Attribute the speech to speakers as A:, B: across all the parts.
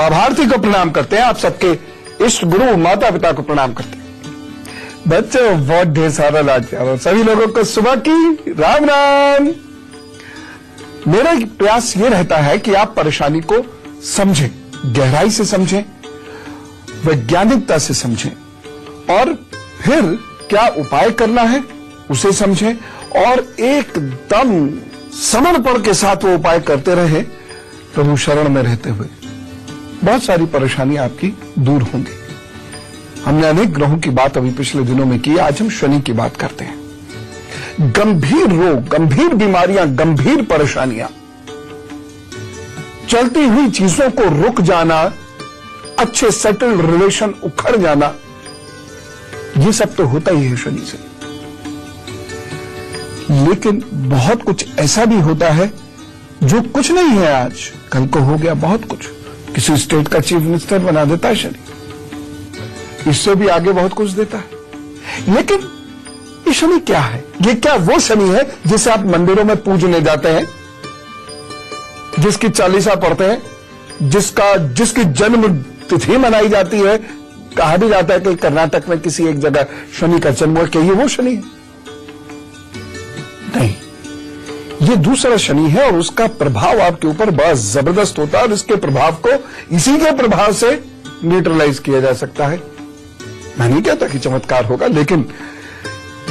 A: लाभार्थी को प्रणाम करते हैं, आप सबके इष्ट गुरु माता पिता को प्रणाम करते हैं। बच्चों बहुत ढेर सारा लाड प्यार, सभी लोगों को सुबह की राम राम। मेरा प्रयास ये रहता है कि आप परेशानी को समझें, गहराई से समझें, वैज्ञानिकता से समझें और फिर क्या उपाय करना है उसे समझें और एकदम समर्पण के साथ वो उपाय करते रहे प्रभु शरण में रहते हुए। बहुत सारी परेशानी आपकी दूर होंगी। हमने अनेक ग्रहों की बात अभी पिछले दिनों में की, आज हम शनि की बात करते हैं। गंभीर रोग, गंभीर बीमारियां, गंभीर परेशानियां, चलती हुई चीजों को रुक जाना, अच्छे सेटल्ड रिलेशन उखड़ जाना, ये सब तो होता ही है शनि से। लेकिन बहुत कुछ ऐसा भी होता है जो कुछ नहीं है, आज कल को हो गया बहुत कुछ। किसी स्टेट का चीफ मिनिस्टर बना देता है शनि, इससे भी आगे बहुत कुछ देता है। लेकिन ये शनि क्या है? ये क्या वो शनि है जिसे आप मंदिरों में पूजने जाते हैं, जिसकी चालीसा पढ़ते हैं, जिसकी जन्म तिथि मनाई जाती है? कहा भी जाता है कि कर्नाटक में किसी एक जगह शनि का जन्म हुआ। क्या ये वो शनि है? नहीं, ये दूसरा शनि है और उसका प्रभाव आपके ऊपर बहुत जबरदस्त होता है और इसके प्रभाव को इसी के प्रभाव से न्यूट्रलाइज किया जा सकता है। मैं नहीं कहता कि चमत्कार होगा, लेकिन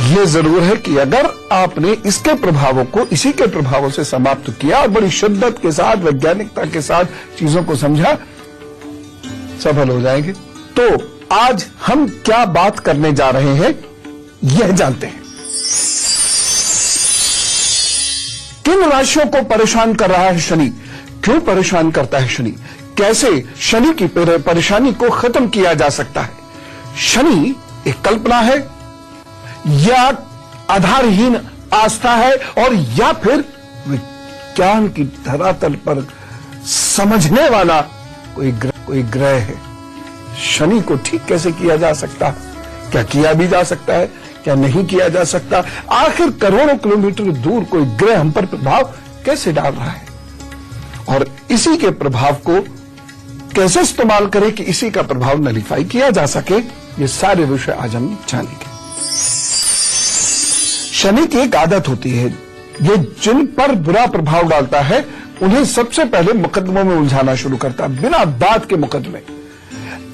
A: यह जरूर है कि अगर आपने इसके प्रभावों को इसी के प्रभावों से समाप्त किया और बड़ी शिद्दत के साथ, वैज्ञानिकता के साथ चीजों को समझा, सफल हो जाएंगे। तो आज हम क्या बात करने जा रहे हैं यह जानते हैं। किन राशियों को परेशान कर रहा है शनि? क्यों परेशान करता है शनि? कैसे शनि की परेशानी को खत्म किया जा सकता है? शनि एक कल्पना है या आधारहीन आस्था है और या फिर विज्ञान की धरातल पर समझने वाला कोई ग्रह है? शनि को ठीक कैसे किया जा सकता है? क्या किया भी जा सकता है, क्या नहीं किया जा सकता? आखिर करोड़ों किलोमीटर दूर कोई ग्रह हम पर प्रभाव कैसे डाल रहा है और इसी के प्रभाव को कैसे इस्तेमाल करें कि इसी का प्रभाव नलिफाई किया जा सके, ये सारे विषय आज हम जानेंगे। शनि की एक आदत होती है, ये जिन पर बुरा प्रभाव डालता है उन्हें सबसे पहले मुकदमों में उलझाना शुरू करता है, बिना बात के मुकदमे।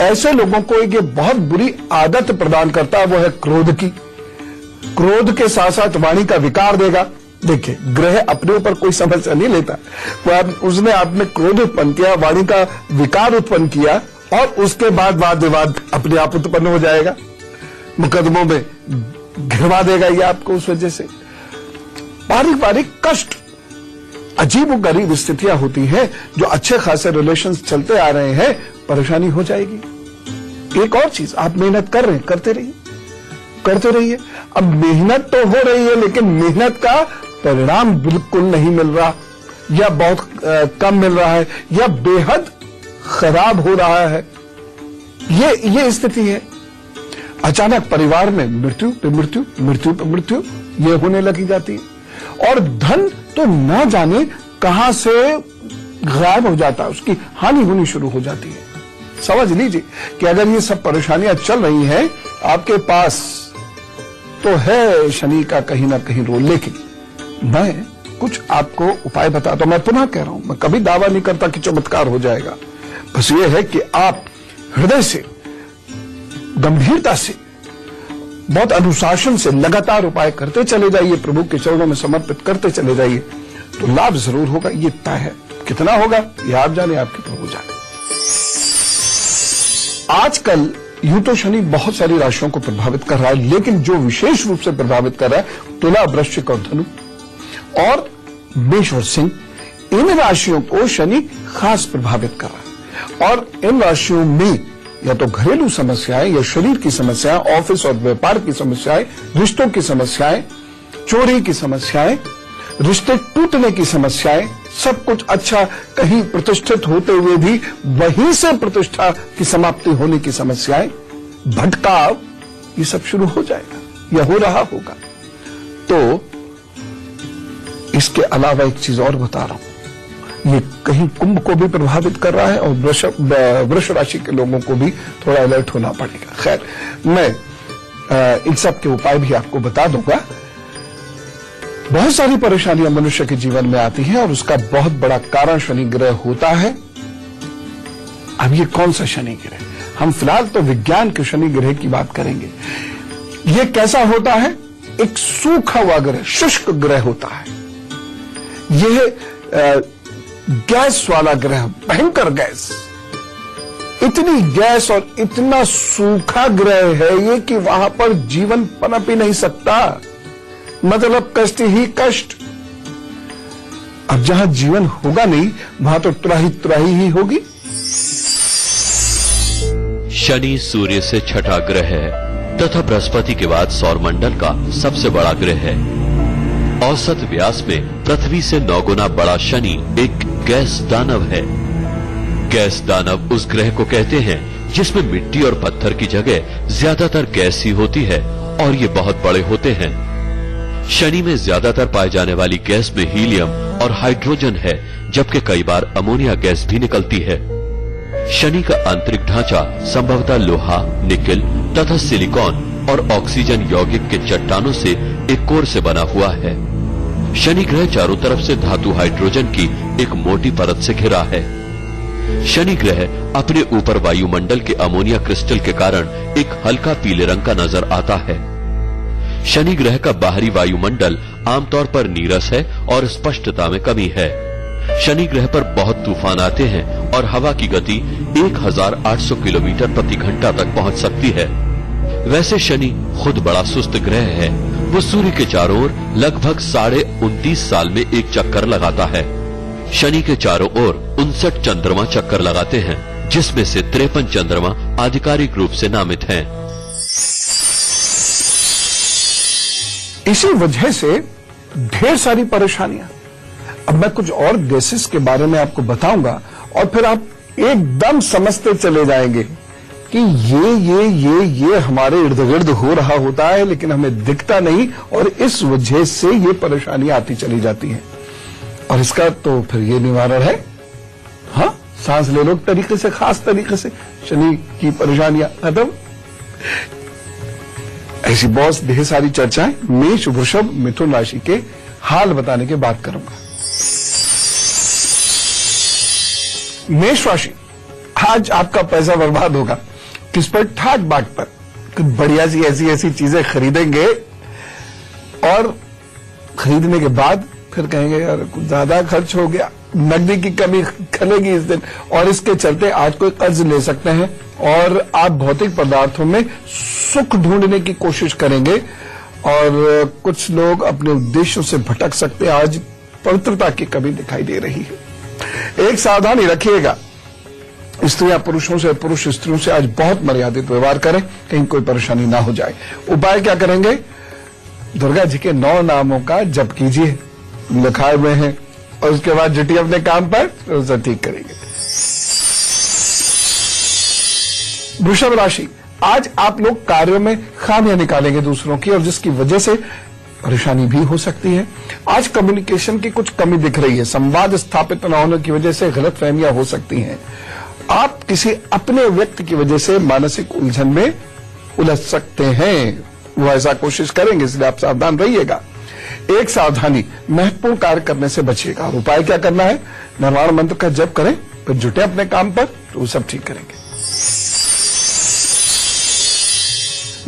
A: ऐसे लोगों को एक बहुत बुरी आदत प्रदान करता है, वो है क्रोध की। क्रोध के साथ साथ वाणी का विकार देगा। देखिए, ग्रह अपने ऊपर कोई समस्या नहीं लेता, उसने आप में क्रोध उत्पन्न किया, वाणी का विकार उत्पन्न किया और उसके बाद वाद विवाद अपने आप उत्पन्न हो जाएगा, मुकदमों में घिरवा देगा ये आपको। उस वजह से बारीक बारीक कष्ट, अजीबोगरीब स्थितियां होती हैं। जो अच्छे खासे रिलेशंस चलते आ रहे हैं, परेशानी हो जाएगी। एक और चीज, आप मेहनत कर रहे हैं, करते रहिए। अब मेहनत तो हो रही है लेकिन मेहनत का परिणाम बिल्कुल नहीं मिल रहा या बहुत कम मिल रहा है या बेहद खराब हो रहा है, ये स्थिति है। अचानक परिवार में मृत्यु पे मृत्यु ये होने लगी जाती है और धन तो न जाने कहां से गायब हो जाता है, उसकी हानि होनी शुरू हो जाती है। समझ लीजिए कि अगर ये सब परेशानियां चल रही हैं आपके पास, तो है शनि का कहीं ना कहीं रोल। लेकिन मैं कुछ आपको उपाय बताता हूं। मैं पुनः कह रहा हूं, मैं कभी दावा नहीं करता कि चमत्कार हो जाएगा। बस ये है कि आप हृदय से, गंभीरता से, बहुत अनुशासन से लगातार उपाय करते चले जाइए, प्रभु के चरणों में समर्पित करते चले जाइए, तो लाभ जरूर होगा, ये तय है। कितना होगा ये आप जाने, आपके प्रभु जाने। आजकल यूं तो शनि बहुत सारी राशियों को प्रभावित कर रहा है, लेकिन जो विशेष रूप से प्रभावित कर रहा है तुला, वृश्चिक और धनु और मेष और सिंह, इन राशियों को शनि खास प्रभावित कर रहा है। और इन राशियों में या तो घरेलू समस्याएं या शरीर की समस्याएं, ऑफिस और व्यापार की समस्याएं, रिश्तों की समस्याएं, चोरी की समस्याएं, रिश्ते टूटने की समस्याएं, सब कुछ अच्छा, कहीं प्रतिष्ठित होते हुए भी वहीं से प्रतिष्ठा की समाप्ति होने की समस्याएं, भटकाव, ये सब शुरू हो जाएगा या हो रहा होगा। तो इसके अलावा एक चीज और बता रहा हूं, ये कहीं कुंभ को भी प्रभावित कर रहा है और वृष राशि के लोगों को भी थोड़ा अलर्ट होना पड़ेगा। खैर, मैं इन सब के उपाय भी आपको बता दूंगा। बहुत सारी परेशानियां मनुष्य के जीवन में आती हैं और उसका बहुत बड़ा कारण शनि ग्रह होता है। अब ये कौन सा शनि ग्रह? हम फिलहाल तो विज्ञान के शनि ग्रह की बात करेंगे। ये कैसा होता है? एक सूखा हुआ ग्रह, शुष्क ग्रह होता है। यह गैस वाला ग्रह, भयंकर गैस, इतनी गैस और इतना सूखा ग्रह है ये कि वहां पर जीवन पनप ही नहीं सकता। मतलब कष्ट ही कष्ट। अब जहां जीवन होगा नहीं वहां तो तुराही ही होगी।
B: शनि सूर्य से छठा ग्रह है तथा बृहस्पति के बाद सौरमंडल का सबसे बड़ा ग्रह है। औसत व्यास में पृथ्वी से 9 गुना बड़ा शनि एक गैस दानव है। गैस दानव उस ग्रह को कहते हैं जिसमें मिट्टी और पत्थर की जगह ज्यादातर गैस ही होती है और ये बहुत बड़े होते हैं। शनि में ज्यादातर पाए जाने वाली गैस में हीलियम और हाइड्रोजन है, जबकि कई बार अमोनिया गैस भी निकलती है। शनि का आंतरिक ढांचा संभवतः लोहा, निकेल तथा सिलिकॉन और ऑक्सीजन यौगिक के चट्टानों से एक कोर से बना हुआ है। शनि ग्रह चारों तरफ से धातु हाइड्रोजन की एक मोटी परत से घिरा है। शनि ग्रह अपने ऊपर वायुमंडल के अमोनिया क्रिस्टल के कारण एक हल्का पीले रंग का नजर आता है। शनि ग्रह का बाहरी वायुमंडल आमतौर पर नीरस है और स्पष्टता में कमी है। शनि ग्रह पर बहुत तूफान आते हैं और हवा की गति 1800 किलोमीटर प्रति घंटा तक पहुंच सकती है। वैसे शनि खुद बड़ा सुस्त ग्रह है। वो सूर्य के चारों ओर लगभग 29.5 साल में एक चक्कर लगाता है। शनि के चारों ओर 59 चंद्रमा चक्कर लगाते हैं, जिसमें से 53 चंद्रमा आधिकारिक रूप से नामित हैं।
A: इसी वजह से ढेर सारी परेशानियां। अब मैं कुछ और गैसेस के बारे में आपको बताऊंगा और फिर आप एकदम समझते चले जाएंगे कि ये हमारे इर्द गिर्द हो रहा होता है लेकिन हमें दिखता नहीं और इस वजह से ये परेशानियां आती चली जाती हैं। और इसका तो फिर ये निवारण है, हाँ, सांस ले लो तरीके से, खास तरीके से शनि की परेशानियां खत्म। ऐसी बहुत ढेर सारी चर्चाएं मेष, वृषभ, मिथुन राशि के हाल बताने के बाद करूंगा। मेष राशि, आज आपका पैसा बर्बाद होगा। किस पर? ठाट बाट पर। कुछ बढ़िया सी ऐसी चीजें खरीदेंगे और खरीदने के बाद फिर कहेंगे यार कुछ ज्यादा खर्च हो गया, नकदी की कमी खलेगी इस दिन, और इसके चलते आज कोई कर्ज ले सकते हैं और आप भौतिक पदार्थों में सुख ढूंढने की कोशिश करेंगे और कुछ लोग अपने उद्देश्यों से भटक सकते हैं। आज पवित्रता की कमी दिखाई दे रही है। एक सावधानी रखिएगा, स्त्रियां पुरुषों से, पुरुष स्त्रियों से आज बहुत मर्यादित व्यवहार करें, कहीं कोई परेशानी ना हो जाए। उपाय क्या करेंगे? दुर्गा जी के 9 नामों का जप कीजिए, लिखाए हुए हैं, और उसके बाद जुटिए अपने काम पर, उसे ठीक करेंगे। वृषभ राशि, आज आप लोग कार्यों में खामियां निकालेंगे दूसरों की और जिसकी वजह से परेशानी भी हो सकती है। आज कम्युनिकेशन की कुछ कमी दिख रही है। संवाद स्थापित न होने की वजह से गलतफहमियां हो सकती हैं। आप किसी अपने व्यक्ति की वजह से मानसिक उलझन में उलझ सकते हैं। वो ऐसा कोशिश करेंगे, इसलिए आप सावधान रहिएगा। एक सावधानी, महत्वपूर्ण कार्य करने से बचिएगा। उपाय क्या करना है? निर्वाण मंत्र का जप करें, फिर जुटे अपने काम पर, तो वो सब ठीक करेंगे।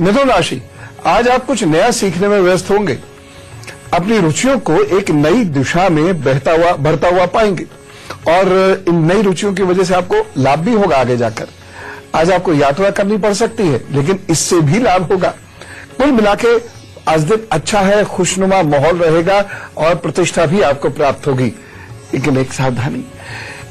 A: मिथुन राशि, आज आप कुछ नया सीखने में व्यस्त होंगे। अपनी रुचियों को एक नई दिशा में बढ़ता हुआ पाएंगे और इन नई रुचियों की वजह से आपको लाभ भी होगा आगे जाकर। आज आपको यात्रा करनी पड़ सकती है, लेकिन इससे भी लाभ होगा। कुल मिलाके आज दिन अच्छा है, खुशनुमा माहौल रहेगा और प्रतिष्ठा भी आपको प्राप्त होगी। लेकिन एक सावधानी,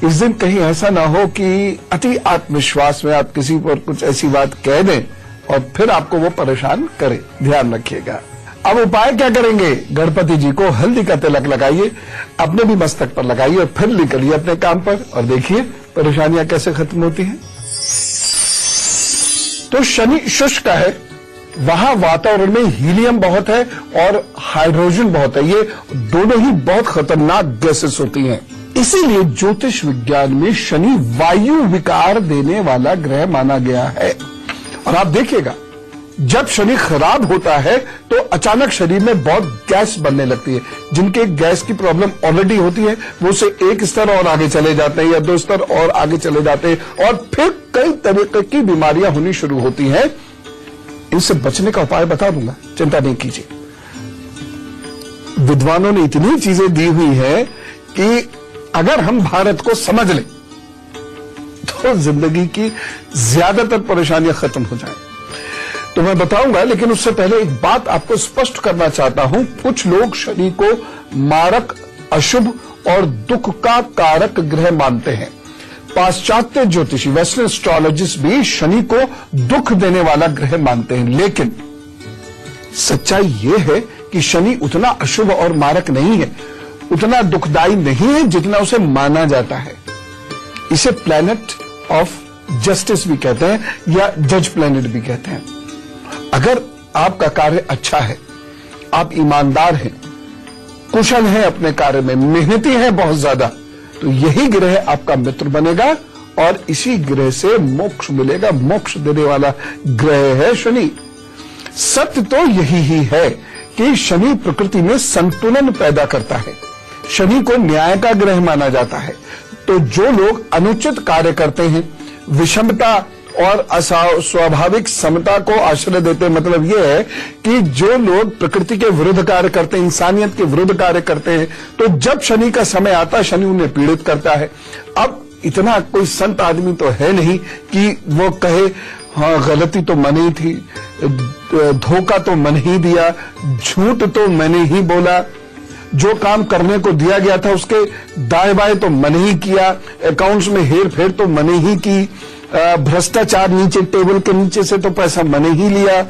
A: इस दिन कहीं ऐसा ना हो कि अति आत्मविश्वास में आप किसी पर कुछ ऐसी बात कह दें और फिर आपको वो परेशान करे। ध्यान रखिएगा। अब उपाय क्या करेंगे? गणपति जी को हल्दी का तिलक लगाइए, अपने भी मस्तक पर लगाइए और फिर निकलिए अपने काम पर और देखिए परेशानियां कैसे खत्म होती हैं। तो शनि शुष्क है, वहां वातावरण में हीलियम बहुत है और हाइड्रोजन बहुत है। ये दोनों ही बहुत खतरनाक गैसेस होती हैं। इसीलिए ज्योतिष विज्ञान में शनि वायु विकार देने वाला ग्रह माना गया है। और आप देखिएगा, जब शनि खराब होता है तो अचानक शरीर में बहुत गैस बनने लगती है। जिनके गैस की प्रॉब्लम ऑलरेडी होती है वो उसे एक स्तर और आगे चले जाते हैं या 2 स्तर और आगे चले जाते हैं और फिर कई तरीके की बीमारियां होनी शुरू होती हैं। इनसे बचने का उपाय बता दूंगा, चिंता नहीं कीजिए। विद्वानों ने इतनी चीजें दी हुई है कि अगर हम भारत को समझ लें तो जिंदगी की ज्यादातर परेशानियां खत्म हो जाएं। तो मैं बताऊंगा, लेकिन उससे पहले एक बात आपको स्पष्ट करना चाहता हूं। कुछ लोग शनि को मारक, अशुभ और दुख का कारक ग्रह मानते हैं। पाश्चात्य ज्योतिषी, वेस्टर्न एस्ट्रोलॉजिस्ट भी शनि को दुख देने वाला ग्रह मानते हैं, लेकिन सच्चाई यह है कि शनि उतना अशुभ और मारक नहीं है, उतना दुखदायी नहीं है जितना उसे माना जाता है। इसे प्लैनेट ऑफ जस्टिस भी कहते हैं या जज प्लैनेट भी कहते हैं। अगर आपका कार्य अच्छा है, आप ईमानदार हैं, कुशल हैं अपने कार्य में, मेहनती हैं बहुत ज्यादा, तो यही ग्रह आपका मित्र बनेगा और इसी ग्रह से मोक्ष मिलेगा। मोक्ष देने वाला ग्रह है शनि। सत्य तो यही ही है कि शनि प्रकृति में संतुलन पैदा करता है। शनि को न्याय का ग्रह माना जाता है। तो जो लोग अनुचित कार्य करते हैं, विषमता और अस्वाभाविक समता को आश्रय देते हैं, मतलब यह है कि जो लोग प्रकृति के विरुद्ध कार्य करते हैं, इंसानियत के विरुद्ध कार्य करते हैं, तो जब शनि का समय आता है शनि उन्हें पीड़ित करता है। अब इतना कोई संत आदमी तो है नहीं कि वो कहे हाँ गलती तो मैंने ही थी, धोखा तो मैंने ही दिया, झूठ तो मैंने ही बोला, जो काम करने को दिया गया था उसके दाएं बाएं तो मैंने ही किया, अकाउंट्स में हेर फेर तो मैंने ही की, भ्रष्टाचार नीचे टेबल के नीचे से तो पैसा मैंने ही लिया,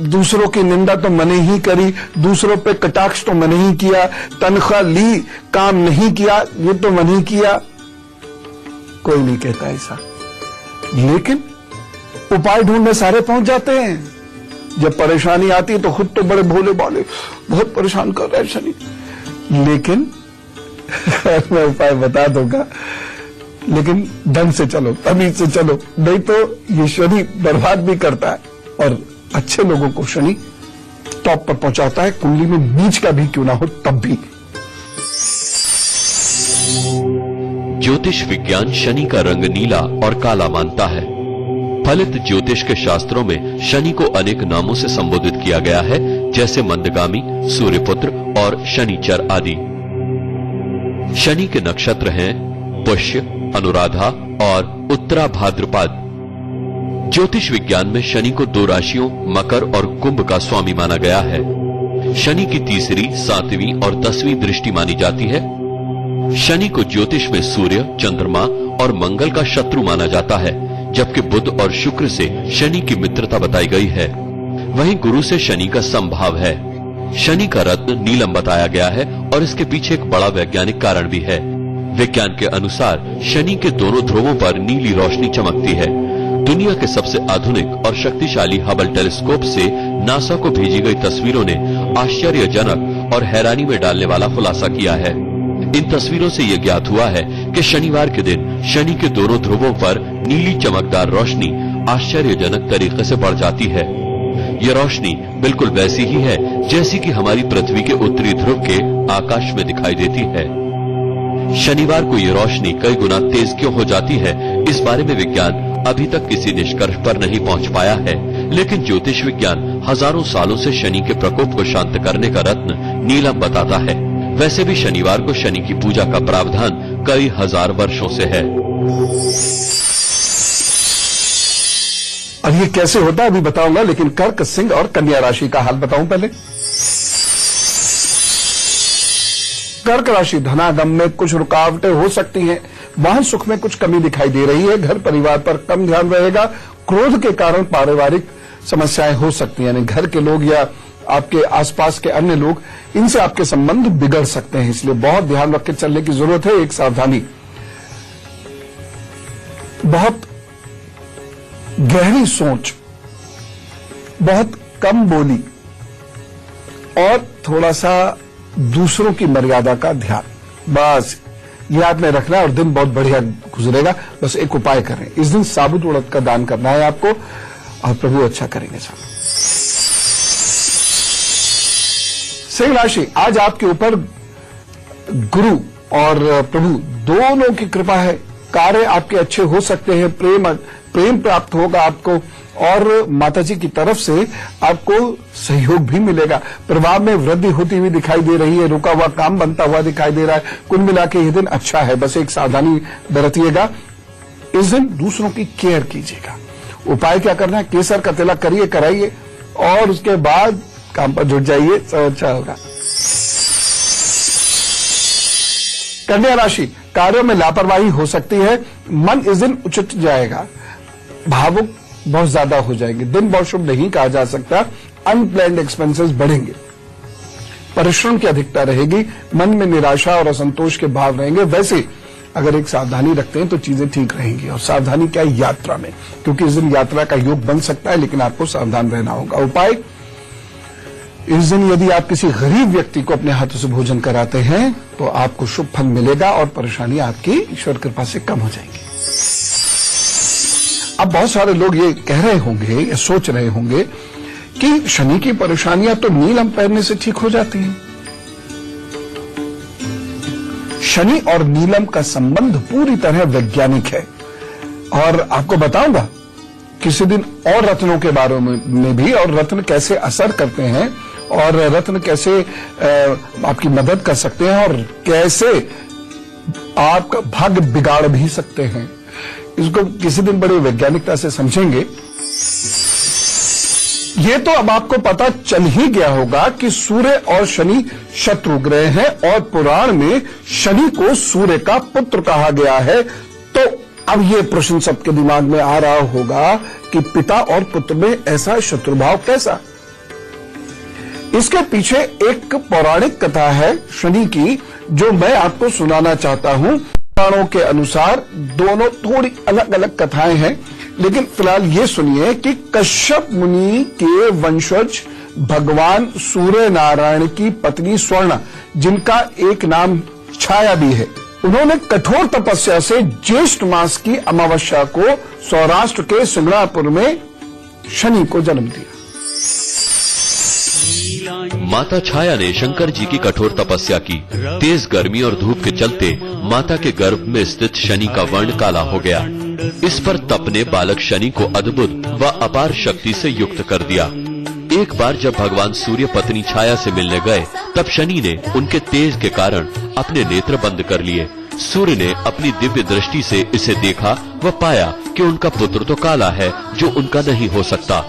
A: दूसरों की निंदा तो मैंने ही करी, दूसरों पे कटाक्ष तो मैंने ही किया, तनख्वाह ली, काम नहीं किया, ये तो मैंने ही किया। कोई नहीं कहता ऐसा, लेकिन उपाय ढूंढने सारे पहुंच जाते हैं। जब परेशानी आती है तो खुद तो बड़े भोले भाले, बहुत परेशान कर रहे हैं शनि, लेकिन मैं उपाय बता दूंगा, लेकिन ढंग से चलो, तमीज से चलो, नहीं तो ये शनि बर्बाद भी करता है और अच्छे लोगों को शनि टॉप पर पहुंचाता है, कुंडली में बीज का भी क्यों ना हो तब भी।
B: ज्योतिष विज्ञान शनि का रंग नीला और काला मानता है। फलित ज्योतिष के शास्त्रों में शनि को अनेक नामों से संबोधित किया गया है, जैसे मंदगामी, सूर्यपुत्र और शनिचर आदि। शनि के नक्षत्र हैं पुष्य, अनुराधा और उत्तरा भाद्रपद। ज्योतिष विज्ञान में शनि को 2 राशियों मकर और कुंभ का स्वामी माना गया है। शनि की तीसरी, 7वीं और 10वीं दृष्टि मानी जाती है। शनि को ज्योतिष में सूर्य, चंद्रमा और मंगल का शत्रु माना जाता है, जबकि बुध और शुक्र से शनि की मित्रता बताई गई है। वहीं गुरु से शनि का समभाव है। शनि का रत्न नीलम बताया गया है और इसके पीछे एक बड़ा वैज्ञानिक कारण भी है। विज्ञान के अनुसार शनि के दोनों ध्रुवों पर नीली रोशनी चमकती है। दुनिया के सबसे आधुनिक और शक्तिशाली हबल टेलीस्कोप से नासा को भेजी गई तस्वीरों ने आश्चर्यजनक और हैरानी में डालने वाला खुलासा किया है। इन तस्वीरों से यह ज्ञात हुआ है कि शनिवार के दिन शनि के दोनों ध्रुवों पर नीली चमकदार रोशनी आश्चर्यजनक तरीके से बढ़ जाती है। यह रोशनी बिल्कुल वैसी ही है जैसी कि हमारी पृथ्वी के उत्तरी ध्रुव के आकाश में दिखाई देती है। शनिवार को यह रोशनी कई गुना तेज क्यों हो जाती है, इस बारे में विज्ञान अभी तक किसी निष्कर्ष पर नहीं पहुंच पाया है, लेकिन ज्योतिष विज्ञान हजारों सालों से शनि के प्रकोप को शांत करने का रत्न नीलम बताता है। वैसे भी शनिवार को शनि की पूजा का प्रावधान कई हजार वर्षों से है।
A: अब ये कैसे होता है अभी बताऊंगा, लेकिन कर्क, सिंह और कन्या राशि का हाल बताऊं पहले। कर्क राशि, धनागम में कुछ रुकावटें हो सकती हैं, वाहन सुख में कुछ कमी दिखाई दे रही है, घर परिवार पर कम ध्यान रहेगा, क्रोध के कारण पारिवारिक समस्याएं हो सकती हैं, यानी घर के लोग या आपके आसपास के अन्य लोग, इनसे आपके संबंध बिगड़ सकते हैं, इसलिए बहुत ध्यान रख के चलने की जरूरत है। एक सावधानी, बहुत गहरी सोच, बहुत कम बोली और थोड़ा सा दूसरों की मर्यादा का ध्यान, बस ये याद में रखना है और दिन बहुत बढ़िया गुजरेगा। बस एक उपाय करें, इस दिन साबुत उड़द का दान करना है आपको और प्रभु अच्छा करेंगे सब। सिंह राशि, आज आपके ऊपर गुरु और प्रभु दोनों की कृपा है। कार्य आपके अच्छे हो सकते हैं, प्रेम प्राप्त होगा आपको और माताजी की तरफ से आपको सहयोग भी मिलेगा। प्रभाव में वृद्धि होती हुई दिखाई दे रही है, रुका हुआ काम बनता हुआ दिखाई दे रहा है। कुल मिला के यह दिन अच्छा है, बस एक सावधानी बरतिएगा। इस दिन दूसरों की केयर कीजिएगा। उपाय क्या करना है, केसर का तिलक करिए, कराइए और उसके बाद काम पर जुट जाइए, सब अच्छा होगा। कन्या राशि, कार्यों में लापरवाही हो सकती है, मन इस दिन उचट जाएगा, भावुक बहुत ज्यादा हो जाएंगे। दिन बहुत शुभ नहीं कहा जा सकता, अनप्लैन्ड एक्सपेंसेस बढ़ेंगे, परिश्रम की अधिकता रहेगी, मन में निराशा और असंतोष के भाव रहेंगे। वैसे अगर एक सावधानी रखते हैं तो चीजें ठीक रहेंगी। और सावधानी क्या है, यात्रा में, क्योंकि इस दिन यात्रा का योग बन सकता है, लेकिन आपको सावधान रहना होगा। उपाय, इस दिन यदि आप किसी गरीब व्यक्ति को अपने हाथों से भोजन कराते हैं तो आपको शुभ फल मिलेगा और परेशानी आपकी ईश्वर कृपा से कम हो जाएंगी। अब बहुत सारे लोग ये कह रहे होंगे या सोच रहे होंगे कि शनि की परेशानियां तो नीलम पहनने से ठीक हो जाती हैं। शनि और नीलम का संबंध पूरी तरह वैज्ञानिक है और आपको बताऊंगा किसी दिन और रत्नों के बारे में भी, और रत्न कैसे असर करते हैं और रत्न कैसे आपकी मदद कर सकते हैं और कैसे आपका भाग्य बिगाड़ भी सकते हैं। इसको किसी दिन बड़ी वैज्ञानिकता से समझेंगे। ये तो अब आपको पता चल ही गया होगा कि सूर्य और शनि शत्रु ग्रह हैं और पुराण में शनि को सूर्य का पुत्र कहा गया है। तो अब ये प्रश्न सबके दिमाग में आ रहा होगा कि पिता और पुत्र में ऐसा शत्रुभाव कैसा। इसके पीछे एक पौराणिक कथा है शनि की, जो मैं आपको सुनाना चाहता हूं। पुराणों के अनुसार दोनों थोड़ी अलग अलग कथाएं हैं, लेकिन फिलहाल ये सुनिए कि कश्यप मुनि के वंशज भगवान सूर्य नारायण की पत्नी स्वर्णा, जिनका एक नाम छाया भी है, उन्होंने कठोर तपस्या से ज्येष्ठ मास की अमावस्या को सौराष्ट्र के सिंगणापुर में शनि को जन्म दिया।
B: माता छाया ने शंकर जी की कठोर तपस्या की। तेज गर्मी और धूप के चलते माता के गर्भ में स्थित शनि का वर्ण काला हो गया। इस पर तप ने बालक शनि को अद्भुत व अपार शक्ति से युक्त कर दिया। एक बार जब भगवान सूर्य पत्नी छाया से मिलने गए, तब शनि ने उनके तेज के कारण अपने नेत्र बंद कर लिए। सूर्य ने अपनी दिव्य दृष्टि से इसे देखा व पाया कि उनका पुत्र तो काला है, जो उनका नहीं हो सकता।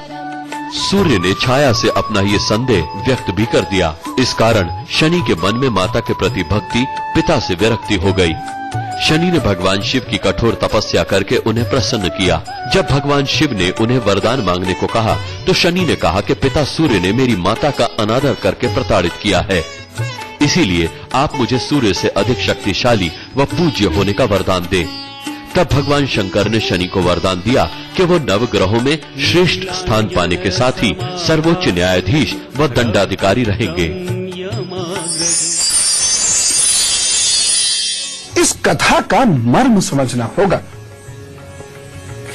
B: सूर्य ने छाया से अपना ये संदेह व्यक्त भी कर दिया। इस कारण शनि के मन में माता के प्रति भक्ति, पिता से विरक्ति हो गई। शनि ने भगवान शिव की कठोर तपस्या करके उन्हें प्रसन्न किया। जब भगवान शिव ने उन्हें वरदान मांगने को कहा, तो शनि ने कहा कि पिता सूर्य ने मेरी माता का अनादर करके प्रताड़ित किया है, इसीलिए आप मुझे सूर्य से अधिक शक्तिशाली व पूज्य होने का वरदान दें। तब भगवान शंकर ने शनि को वरदान दिया कि वो नवग्रहों में श्रेष्ठ स्थान पाने के साथ ही सर्वोच्च न्यायाधीश व दंडाधिकारी रहेंगे।
A: इस कथा का मर्म समझना होगा।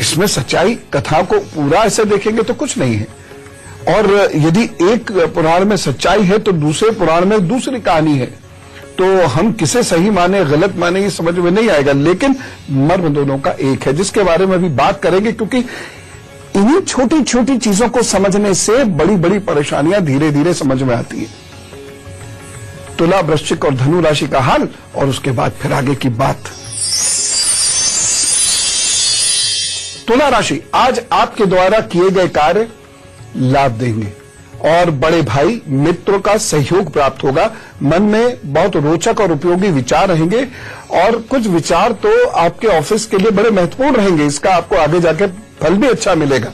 A: इसमें सच्चाई, कथा को पूरा ऐसे देखेंगे तो कुछ नहीं है, और यदि एक पुराण में सच्चाई है तो दूसरे पुराण में दूसरी कहानी है, तो हम किसे सही माने गलत माने ये समझ में नहीं आएगा। लेकिन मर्म दोनों का एक है, जिसके बारे में भी बात करेंगे, क्योंकि इन्हीं छोटी छोटी चीजों को समझने से बड़ी बड़ी परेशानियां धीरे धीरे समझ में आती है। तुला, वृश्चिक और धनु राशि का हाल और उसके बाद फिर आगे की बात। तुला राशि, आज आपके द्वारा किए गए कार्य लाभ देंगे और बड़े भाई मित्रों का सहयोग प्राप्त होगा। मन में बहुत रोचक और उपयोगी विचार रहेंगे और कुछ विचार तो आपके ऑफिस के लिए बड़े महत्वपूर्ण रहेंगे। इसका आपको आगे जाके फल भी अच्छा मिलेगा।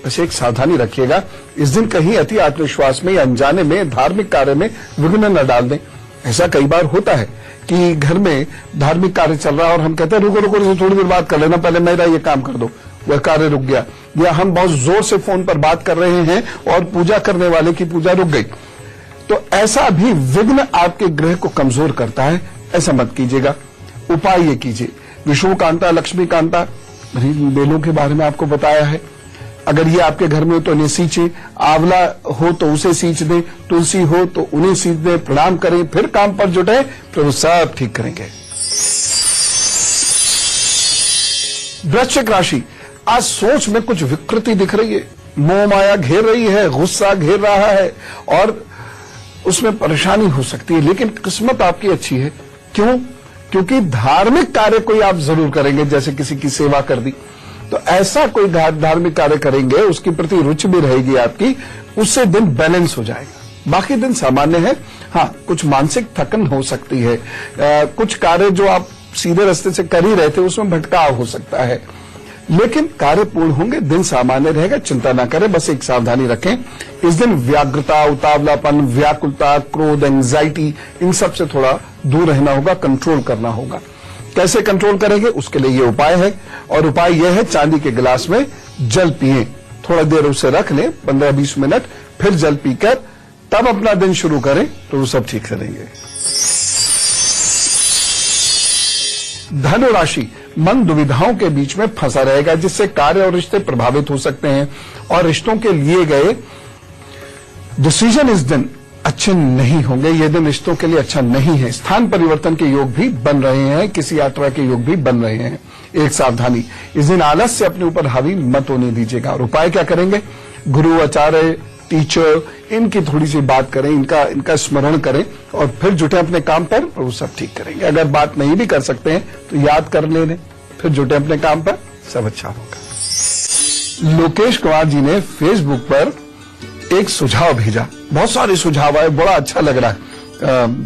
A: बस एक सावधानी रखिएगा, इस दिन कहीं अति आत्मविश्वास में या अनजाने में धार्मिक कार्य में विघ्न न डाल दें। ऐसा कई बार होता है कि घर में धार्मिक कार्य चल रहा है और हम कहते हैं रुको रुको, थोड़ी देर बात कर लेना, पहले मेरा ये काम कर दो, वह कार्य रुक गया। या हम बहुत जोर से फोन पर बात कर रहे हैं और पूजा करने वाले की पूजा रुक गई। तो ऐसा भी विघ्न आपके ग्रह को कमजोर करता है, ऐसा मत कीजिएगा। उपाय ये कीजिए, विष्णु कांता, लक्ष्मी कांता, बेलों के बारे में आपको बताया है। अगर ये आपके घर में हो तो इन्हें सींचे, आंवला हो तो उसे सींच दें, तुलसी हो तो उन्हें सींच दें, प्रणाम करें, फिर काम पर जुटे, फिर वो सब ठीक करेंगे। वृश्चिक राशि, आज सोच में कुछ विकृति दिख रही है, मोह माया घेर रही है, गुस्सा घेर रहा है और उसमें परेशानी हो सकती है, लेकिन किस्मत आपकी अच्छी है। क्यों? क्योंकि धार्मिक कार्य कोई आप जरूर करेंगे, जैसे किसी की सेवा कर दी, तो ऐसा कोई धार्मिक कार्य करेंगे, उसके प्रति रुचि भी रहेगी आपकी, उससे दिन बैलेंस हो जाएगा। बाकी दिन सामान्य है। हाँ, कुछ मानसिक थकन हो सकती है, कुछ कार्य जो आप सीधे रास्ते से कर ही रहे थे उसमें भटकाव हो सकता है, लेकिन कार्य पूर्ण होंगे, दिन सामान्य रहेगा, चिंता ना करें। बस एक सावधानी रखें, इस दिन व्याग्रता, उतावलापन, व्याकुलता, क्रोध, एंजाइटी, इन सब से थोड़ा दूर रहना होगा, कंट्रोल करना होगा। कैसे कंट्रोल करेंगे, उसके लिए ये उपाय है, और उपाय यह है, चांदी के गिलास में जल पिए, थोड़ा देर उसे रख लें, 15-20 मिनट, फिर जल पीकर तब अपना दिन शुरू करें, तो वो सब ठीक करेंगे। धनु राशि, मन दुविधाओं के बीच में फंसा रहेगा, जिससे कार्य और रिश्ते प्रभावित हो सकते हैं, और रिश्तों के लिए गए डिसीजन इस दिन अच्छे नहीं होंगे। यह दिन रिश्तों के लिए अच्छा नहीं है। स्थान परिवर्तन के योग भी बन रहे हैं, किसी यात्रा के योग भी बन रहे हैं। एक सावधानी, इस दिन आलस से अपने ऊपर हावी मत होने दीजिएगा। और उपाय क्या करेंगे, गुरु, आचार्य, टीचर, इनकी थोड़ी सी बात करें, इनका स्मरण करें, और फिर जुटे अपने काम पर, और वो सब ठीक करेंगे। अगर बात नहीं भी कर सकते हैं तो याद कर लेने, फिर जुटे अपने काम पर, सब अच्छा होगा। लोकेश कुमार जी ने फेसबुक पर एक सुझाव भेजा, बहुत सारे सुझाव आए, बड़ा अच्छा लग रहा है।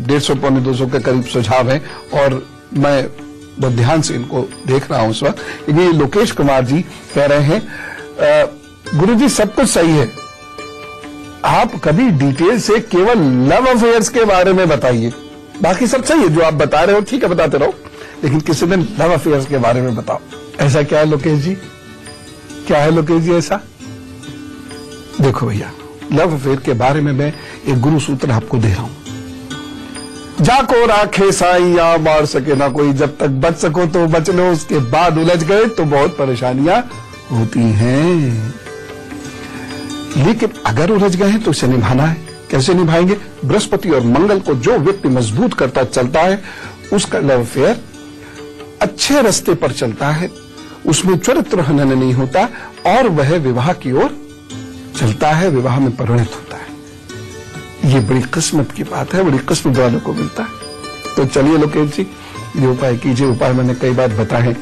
A: 150-200 के करीब सुझाव हैं, और मैं बहुत ध्यान से इनको देख रहा हूं इस वक्त। ये लोकेश कुमार जी कह रहे हैं, गुरु जी सब कुछ सही है, आप कभी डिटेल से केवल लव अफेयर्स के बारे में बताइए। बाकी सब सही है, जो आप बता रहे हो ठीक है, बताते रहो, लेकिन किसी दिन लव अफेयर्स के बारे में बताओ। ऐसा क्या है लोकेश जी, क्या है लोकेश जी ऐसा? देखो भैया, लव अफेयर के बारे में मैं एक गुरु सूत्र आपको दे रहा हूं। जाको राखे साईया, मार सके ना कोई, जब तक बच सको तो बच लो, उसके बाद उलझ गए तो बहुत परेशानियां होती हैं। लेकिन अगर उलझ गए हैं तो उसे निभाना है। कैसे निभाएंगे? बृहस्पति और मंगल को जो व्यक्ति मजबूत करता चलता है, उसका लव अफेयर अच्छे रास्ते पर चलता है, उसमें चरित्र हनन नहीं होता, और वह विवाह की ओर चलता है, विवाह में परिणत होता है। ये बड़ी किस्मत की बात है, बड़ी किस्मत वालों को मिलता है। तो चलिए लोकेश जी, ये उपाय कीजिए। उपाय मैंने कई बार बताए,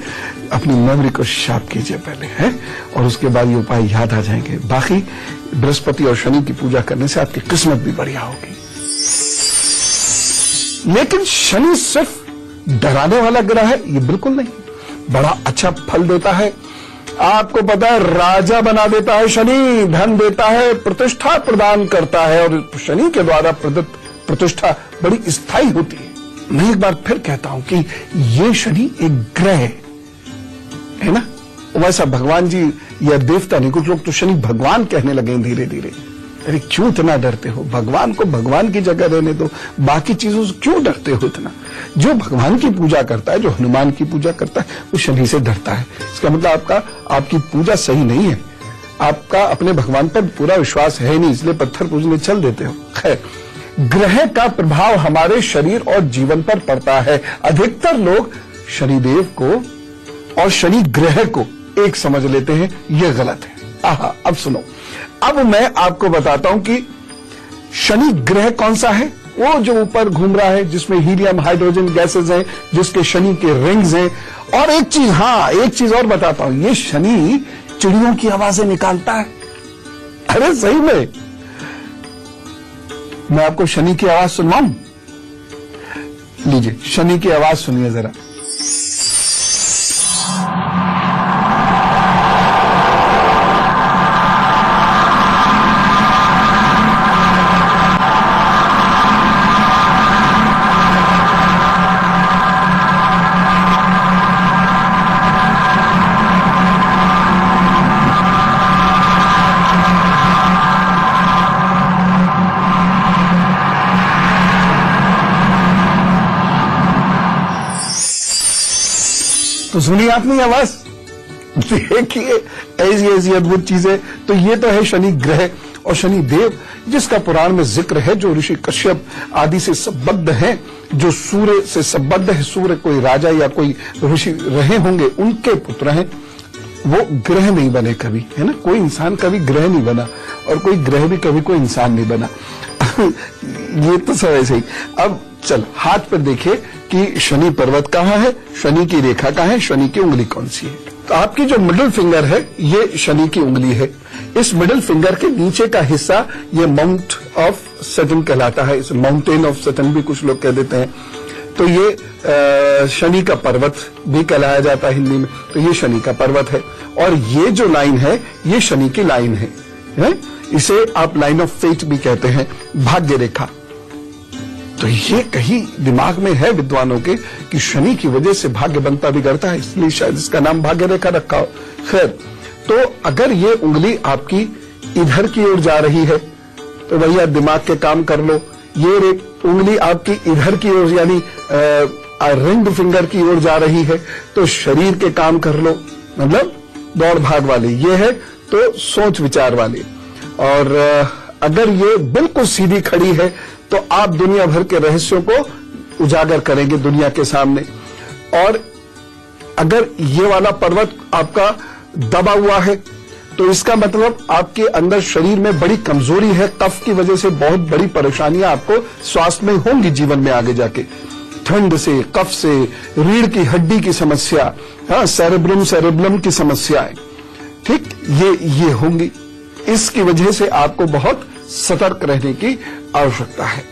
A: अपनी मेमोरी को शार्प कीजिए पहले, है, और उसके बाद ये उपाय याद आ जाएंगे। बाकी बृहस्पति और शनि की पूजा करने से आपकी किस्मत भी बढ़िया होगी। लेकिन शनि सिर्फ डराने वाला ग्रह है, ये बिल्कुल नहीं, बड़ा अच्छा फल देता है। आपको पता है, राजा बना देता है शनि, धन देता है, प्रतिष्ठा प्रदान करता है, और शनि के द्वारा प्रदत्त प्रतिष्ठा बड़ी स्थायी होती है। मैं एक बार फिर कहता हूं कि ये शनि एक ग्रह है ना, वैसा भगवान जी या देवता नहीं, कुछ लोग तो शनि भगवान कहने लगे धीरे धीरे। अरे क्यों इतना डरते हो? भगवान को भगवान की जगह रहने दो, बाकी चीजों से क्यों डरते हो इतना? जो भगवान की पूजा करता है, जो हनुमान की पूजा करता है, वो शनि से डरता है। इसका मतलब आपकी पूजा सही नहीं है, आपका अपने भगवान पर पूरा विश्वास है नहीं, इसलिए पत्थर पूजने चल देते हो। खैर, ग्रह का प्रभाव हमारे शरीर और जीवन पर पड़ता है। अधिकतर लोग शनिदेव को और शनि ग्रह को एक समझ लेते हैं, यह गलत है। आहा, अब सुनो, अब मैं आपको बताता हूं कि शनि ग्रह कौन सा है। वो जो ऊपर घूम रहा है, जिसमें हीलियम हाइड्रोजन गैसेस हैं, जिसके शनि के रिंग्स हैं। और एक चीज, हाँ एक चीज और बताता हूं, ये शनि चिड़ियों की आवाजें निकालता है। अरे सही में, मैं आपको शनि की आवाज सुनवाऊं? लीजिए, शनि की आवाज सुनिए जरा। तो सुनी आपने आवाज, देखिए ऐसी ऐसी अद्भुत चीजें। तो ये तो है शनि ग्रह और शनि देव, जिसका पुराण में जिक्र है, जो ऋषि कश्यप आदि से संबद्ध हैं, जो सूर्य से संबद्ध है, सूर्य कोई राजा या कोई ऋषि रहे होंगे, उनके पुत्र हैं। वो ग्रह नहीं बने कभी, है ना, कोई इंसान कभी ग्रह नहीं बना और कोई ग्रह भी कभी कोई इंसान नहीं बना। ये तो सब ऐसे ही। अब चल हाथ पर देखिए कि शनि पर्वत कहाँ है, शनि की रेखा कहाँ है, शनि की उंगली कौन सी है। तो आपकी जो मिडिल फिंगर है ये शनि की उंगली है। इस मिडिल फिंगर के नीचे का हिस्सा ये माउंट ऑफ सैटर्न कहलाता है, इसे माउंटेन ऑफ सैटर्न भी कुछ लोग कह देते हैं। तो ये शनि का पर्वत भी कहलाया जाता है हिंदी में। तो ये शनि का पर्वत है और ये जो लाइन है ये शनि की लाइन है? इसे आप लाइन ऑफ फेट भी कहते हैं, भाग्य रेखा। तो ये कहीं दिमाग में है विद्वानों के कि शनि की वजह से भाग्य बनता बिगड़ता है, इसलिए शायद इसका नाम भाग्य रेखा रखा हो। खैर, तो अगर ये उंगली आपकी इधर की ओर जा रही है तो भैया दिमाग के काम कर लो। ये उंगली आपकी इधर की ओर यानी रिंग फिंगर की ओर जा रही है तो शरीर के काम कर लो, मतलब दौड़ भाग वाली। ये है तो सोच विचार वाली। और अगर ये बिल्कुल सीधी खड़ी है तो आप दुनिया भर के रहस्यों को उजागर करेंगे दुनिया के सामने। और अगर ये वाला पर्वत आपका दबा हुआ है तो इसका मतलब आपके अंदर शरीर में बड़ी कमजोरी है, कफ की वजह से बहुत बड़ी परेशानियां आपको स्वास्थ्य में होंगी जीवन में आगे जाके। ठंड से, कफ से, रीढ़ की हड्डी की समस्या, हाँ, सेरेब्रम की समस्याएं, ठीक, ये होंगी। इसकी वजह से आपको बहुत सतर्क रहने की आवश्यकता है।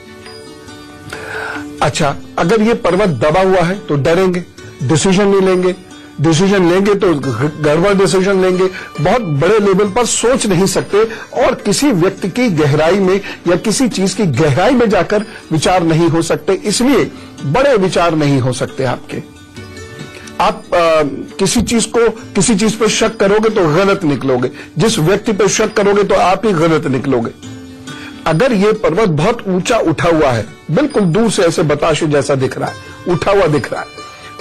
A: अच्छा, अगर ये पर्वत दबा हुआ है तो डरेंगे, डिसीजन नहीं लेंगे, डिसीजन लेंगे तो गड़बड़ डिसीजन लेंगे, बहुत बड़े लेवल पर सोच नहीं सकते और किसी व्यक्ति की गहराई में या किसी चीज की गहराई में जाकर विचार नहीं हो सकते, इसलिए बड़े विचार नहीं हो सकते आपके। आप किसी चीज पर शक करोगे तो गलत निकलोगे, जिस व्यक्ति पर शक करोगे तो आप ही गलत निकलोगे। अगर ये पर्वत बहुत ऊंचा उठा हुआ है, बिल्कुल दूर से ऐसे बताशे जैसा दिख रहा है, उठा हुआ दिख रहा है,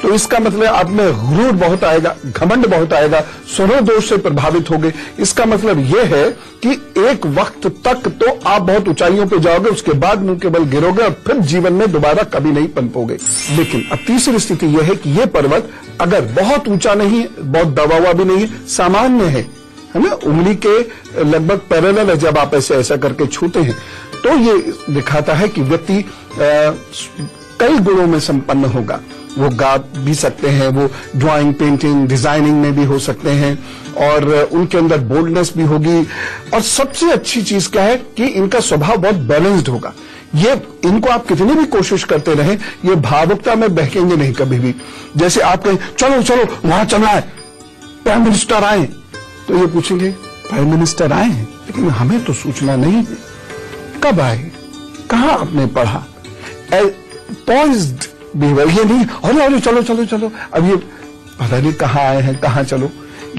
A: तो इसका मतलब आप में गुरूर बहुत आएगा, घमंड बहुत आएगा, स्वरोदोष से प्रभावित होगे। इसका मतलब यह है कि एक वक्त तक तो आप बहुत ऊंचाइयों पे जाओगे, उसके बाद मुंह के बल गिरोगे और फिर जीवन में दोबारा कभी नहीं पनपोगे। लेकिन अब तीसरी स्थिति यह है कि यह पर्वत अगर बहुत ऊंचा नहीं है, बहुत दबा हुआ भी नहीं है, सामान्य है ना, उंगली के लगभग पैरेलल है, जब आप ऐसा करके छूते हैं तो ये दिखाता है कि व्यक्ति कई गुणों में संपन्न होगा। वो गा भी सकते हैं, वो ड्राइंग, पेंटिंग, डिजाइनिंग में भी हो सकते हैं और उनके अंदर बोल्डनेस भी होगी। और सबसे अच्छी चीज क्या है कि इनका स्वभाव बहुत बैलेंस्ड होगा। ये इनको आप कितनी भी कोशिश करते रहें, ये भावुकता में बहकेंगे नहीं कभी भी। जैसे आप कहें चलो चलो वहां चलना है, प्राइम मिनिस्टर आए, तो ये पूछेंगे प्राइम मिनिस्टर आए हैं लेकिन हमें तो सूचना नहीं है, कब आए, कहां आपने पढ़ा, पॉइज्ड बिहेवियर। ये नहीं अरे चलो चलो चलो, अब ये पता नहीं कहां आए हैं, कहां चलो।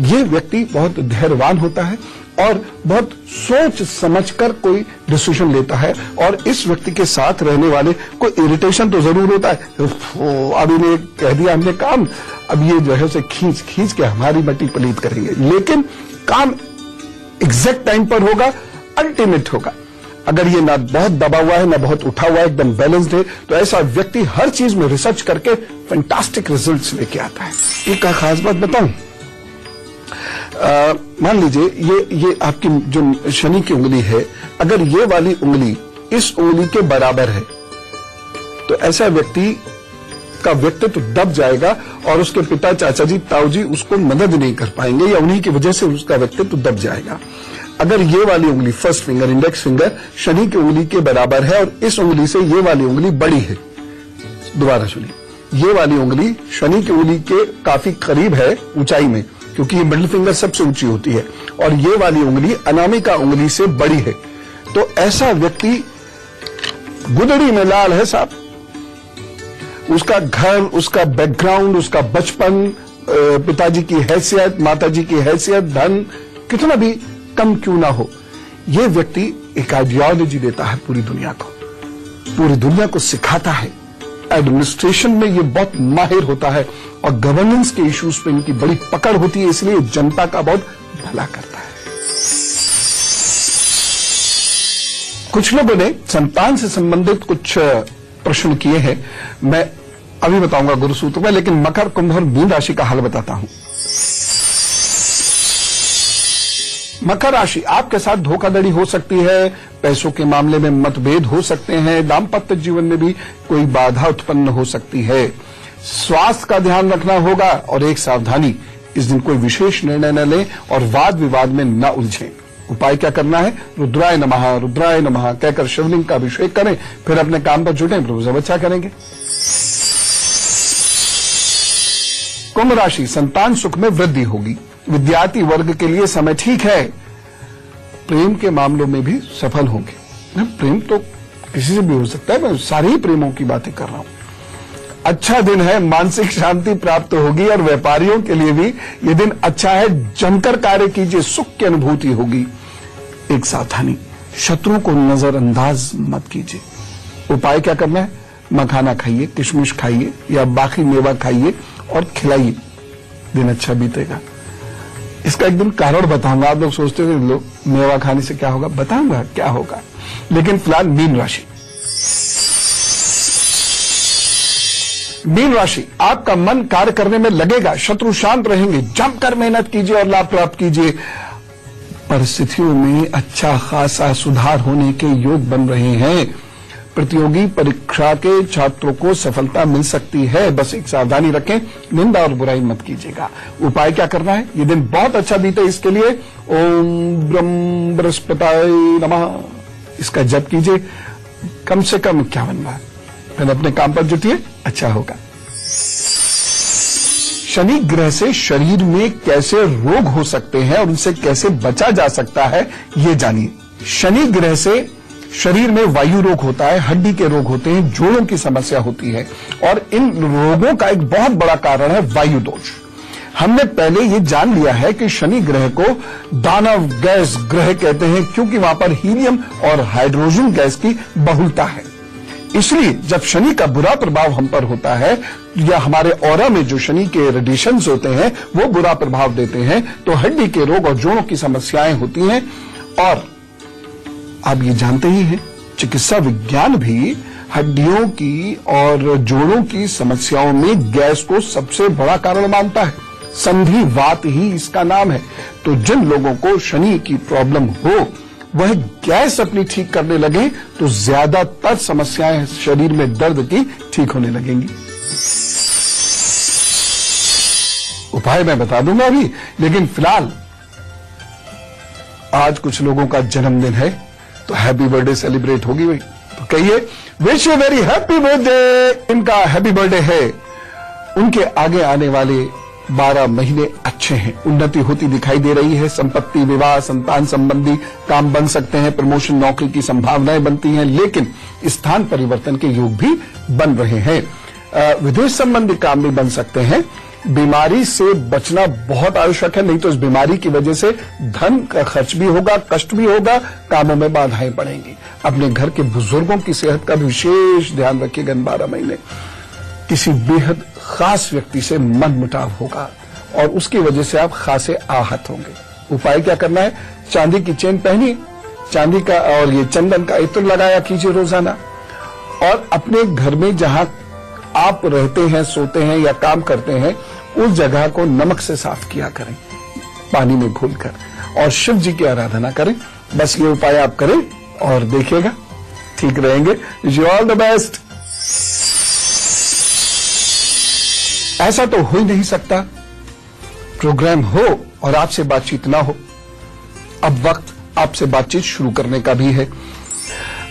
A: ये व्यक्ति बहुत धैर्यवान होता है और बहुत सोच समझकर कोई डिसीजन लेता है। और इस व्यक्ति के साथ रहने वाले को इरिटेशन तो जरूर होता है, अब इन्हें कह दिया हमने काम, अब ये जो है उसे खींच खींच के हमारी मट्टी पलीत करेंगे, लेकिन काम एग्जैक्ट टाइम पर होगा, अल्टीमेट होगा। अगर ये ना बहुत दबा हुआ है ना बहुत उठा हुआ है, एकदम बैलेंस्ड है, तो ऐसा व्यक्ति हर चीज में रिसर्च करके फैंटास्टिक रिजल्ट्स लेके आता है। एक खास बात बताऊं, मान लीजिए ये आपकी जो शनि की उंगली है, अगर ये वाली उंगली इस उंगली के बराबर है तो ऐसा व्यक्ति का व्यक्तित्व दब जाएगा और उसके पिता, चाचा जी, ताऊ जी उसको मदद नहीं कर पाएंगे या उन्हीं की वजह से उसका व्यक्तित्व दब जाएगा। अगर ये वाली उंगली, first finger, index finger, Shani की उंगली के बराबर है और इस उंगली से ये वाली उंगली बड़ी है, दोबारा सुनिए, ये वाली उंगली शनि की उंगली के काफी करीब है ऊंचाई में, क्योंकि ये मिडिल फिंगर सबसे ऊंची होती है, और ये वाली उंगली अनामिका उंगली से बड़ी है, तो ऐसा व्यक्ति गुदड़ी में लाल है साहब। उसका घर, उसका बैकग्राउंड, उसका बचपन, पिताजी की हैसियत, माताजी की हैसियत, धन कितना भी कम क्यों ना हो, ये व्यक्ति एक आइडियोलॉजी देता है पूरी दुनिया को, पूरी दुनिया को सिखाता है एडमिनिस्ट्रेशन में ये बहुत माहिर होता है और गवर्नेंस के इश्यूज पे इनकी बड़ी पकड़ होती है, इसलिए जनता का बहुत भला करता है। कुछ लोगों ने संतान से संबंधित कुछ प्रश्न किए हैं, मैं अभी बताऊंगा गुरुसूत्र में, लेकिन मकर, कुंभ और मीन राशि का हाल बताता हूं। मकर राशि, आपके साथ धोखाधड़ी हो सकती है, पैसों के मामले में मतभेद हो सकते हैं, दाम्पत्य जीवन में भी कोई बाधा उत्पन्न हो सकती है। स्वास्थ्य का ध्यान रखना होगा और एक सावधानी, इस दिन कोई विशेष निर्णय न लें और वाद विवाद में न उलझें। उपाय क्या करना है? रुद्राय नमः कहकर शिवलिंग का अभिषेक करें, फिर अपने काम पर जुटें, प्रभु सब अच्छा करेंगे। कुंभ राशि, संतान सुख में वृद्धि होगी, विद्यार्थी वर्ग के लिए समय ठीक है, प्रेम के मामलों में भी सफल होंगे। प्रेम तो किसी से भी हो सकता है, मैं सारे ही प्रेमों की बातें कर रहा हूं। अच्छा दिन है, मानसिक शांति प्राप्त होगी और व्यापारियों के लिए भी यह दिन अच्छा है, जमकर कार्य कीजिए, सुख की अनुभूति होगी। एक सावधानी, शत्रुओं को नजरअंदाज मत कीजिए। उपाय क्या करना है? मखाना खाइए, किशमिश खाइए या बाकी मेवा खाइए और खिलाइए, दिन अच्छा बीतेगा। इसका एक दिन कारण बताऊंगा। आप लोग सोचते हो लोग मेवा खाने से क्या होगा, बताऊंगा क्या होगा। लेकिन फिलहाल मीन राशि, मीन राशि, आपका मन कार्य करने में लगेगा, शत्रु शांत रहेंगे, जमकर मेहनत कीजिए और लाभ प्राप्त कीजिए। परिस्थितियों में अच्छा खासा सुधार होने के योग बन रहे हैं। प्रतियोगी परीक्षा के छात्रों को सफलता मिल सकती है, बस एक सावधानी रखें, निंदा और बुराई मत कीजिएगा। उपाय क्या करना है? ये दिन बहुत अच्छा बीते, इसके लिए ओम ब्रह्म बृहस्पताय नमः, इसका जप कीजिए कम से कम 51 बार, फिर अपने काम पर जुटिए, अच्छा होगा। शनि ग्रह से शरीर में कैसे रोग हो सकते हैं और उनसे कैसे बचा जा सकता है, ये जानिए। शनि ग्रह से शरीर में वायु रोग होता है, हड्डी के रोग होते हैं, जोड़ों की समस्या होती है और इन रोगों का एक बहुत बड़ा कारण है वायु दोष। हमने पहले ये जान लिया है कि शनि ग्रह को दानव गैस ग्रह कहते हैं, क्योंकि वहां पर हीलियम और हाइड्रोजन गैस की बहुलता है। इसलिए जब शनि का बुरा प्रभाव हम पर होता है या हमारे ऑरा में जो शनि के रेडिएशंस होते हैं वो बुरा प्रभाव देते हैं, तो हड्डी के रोग और जोड़ों की समस्याएं होती हैं। और आप ये जानते ही हैं, चिकित्सा विज्ञान भी हड्डियों की और जोड़ों की समस्याओं में गैस को सबसे बड़ा कारण मानता है। संधिवात ही इसका नाम है। तो जिन लोगों को शनि की प्रॉब्लम हो वह गैस अपनी ठीक करने लगे तो ज्यादातर समस्याएं शरीर में दर्द की ठीक होने लगेंगी। उपाय मैं बता दूंगा अभी, लेकिन फिलहाल आज कुछ लोगों का जन्मदिन है तो हैप्पी बर्थडे सेलिब्रेट होगी भाई, तो कहिए wish you very happy birthday. इनका हैप्पी बर्थडे है, उनके आगे आने वाले 12 महीने अच्छे हैं, उन्नति होती दिखाई दे रही है, संपत्ति, विवाह, संतान संबंधी काम बन सकते हैं, प्रमोशन, नौकरी की संभावनाएं बनती हैं, लेकिन स्थान परिवर्तन के योग भी बन रहे हैं। विदेश संबंधी काम भी बन सकते हैं। बीमारी से बचना बहुत आवश्यक है, नहीं तो इस बीमारी की वजह से धन का खर्च भी होगा, कष्ट भी होगा, कामों में बाधाएं पड़ेंगी। अपने घर के बुजुर्गों की सेहत का भी विशेष ध्यान रखिएगा। 12 महीने किसी बेहद खास व्यक्ति से मनमुटाव होगा और उसकी वजह से आप खासे आहत होंगे। उपाय क्या करना है? चांदी की चेन पहनिए, चांदी का और ये चंदन का इत्र लगाया कीजिए रोजाना, और अपने घर में जहां आप रहते हैं, सोते हैं या काम करते हैं, उस जगह को नमक से साफ किया करें, पानी में घोलकर, और शिव जी की आराधना करें। बस ये उपाय आप करें और देखिएगा ठीक रहेंगे। Wish you all the best. ऐसा तो हो ही नहीं सकता प्रोग्राम हो और आपसे बातचीत ना हो। अब वक्त आपसे बातचीत शुरू करने का भी है।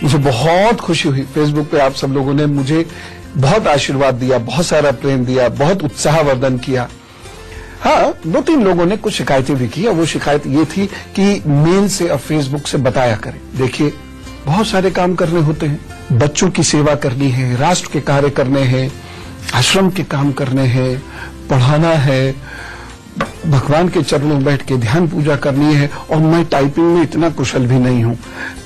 A: मुझे बहुत खुशी हुई, फेसबुक पे आप सब लोगों ने मुझे बहुत आशीर्वाद दिया, बहुत सारा प्रेम दिया, बहुत उत्साहवर्धन किया। हाँ, 2-3 लोगों ने कुछ शिकायतें भी की और वो शिकायत ये थी कि मेल से और फेसबुक से बताया करें। देखिए, बहुत सारे काम करने होते हैं, बच्चों की सेवा करनी है, राष्ट्र के कार्य करने हैं, आश्रम के काम करने हैं, पढ़ाना है, भगवान के चरणों में बैठ के ध्यान पूजा करनी है और मैं टाइपिंग में इतना कुशल भी नहीं हूं,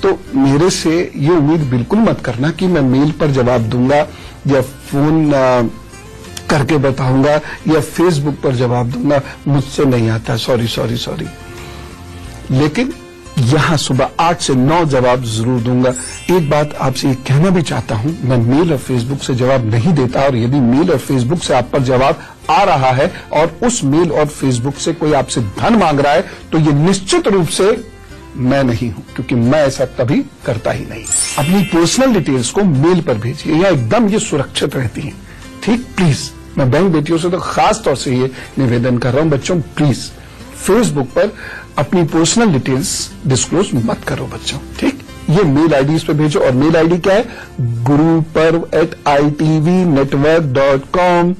A: तो मेरे से ये उम्मीद बिल्कुल मत करना कि मैं मेल पर जवाब दूंगा या फोन करके बताऊंगा या फेसबुक पर जवाब दूंगा। मुझसे नहीं आता, सॉरी। लेकिन यहां सुबह 8 से 9 जवाब जरूर दूंगा। एक बात आपसे ये कहना भी चाहता हूं, मैं मेल और फेसबुक से जवाब नहीं देता, और यदि मेल और फेसबुक से आप पर जवाब आ रहा है और उस मेल और फेसबुक से कोई आपसे धन मांग रहा है, तो ये निश्चित रूप से मैं नहीं हूं, क्योंकि मैं ऐसा कभी करता ही नहीं। अपनी पर्सनल डिटेल्स को मेल पर भेजिए, यह एकदम ये सुरक्षित रहती है। ठीक, प्लीज, मैं बहन बेटियों से तो खास तौर से ये निवेदन कर रहा हूं, बच्चों प्लीज फेसबुक पर अपनी पर्सनल डिटेल्स डिस्क्लोज मत करो बच्चों। ठीक, ये मेल आईडीज पे भेजो, और मेल आईडी क्या है? guruparv@itvnetwork.com।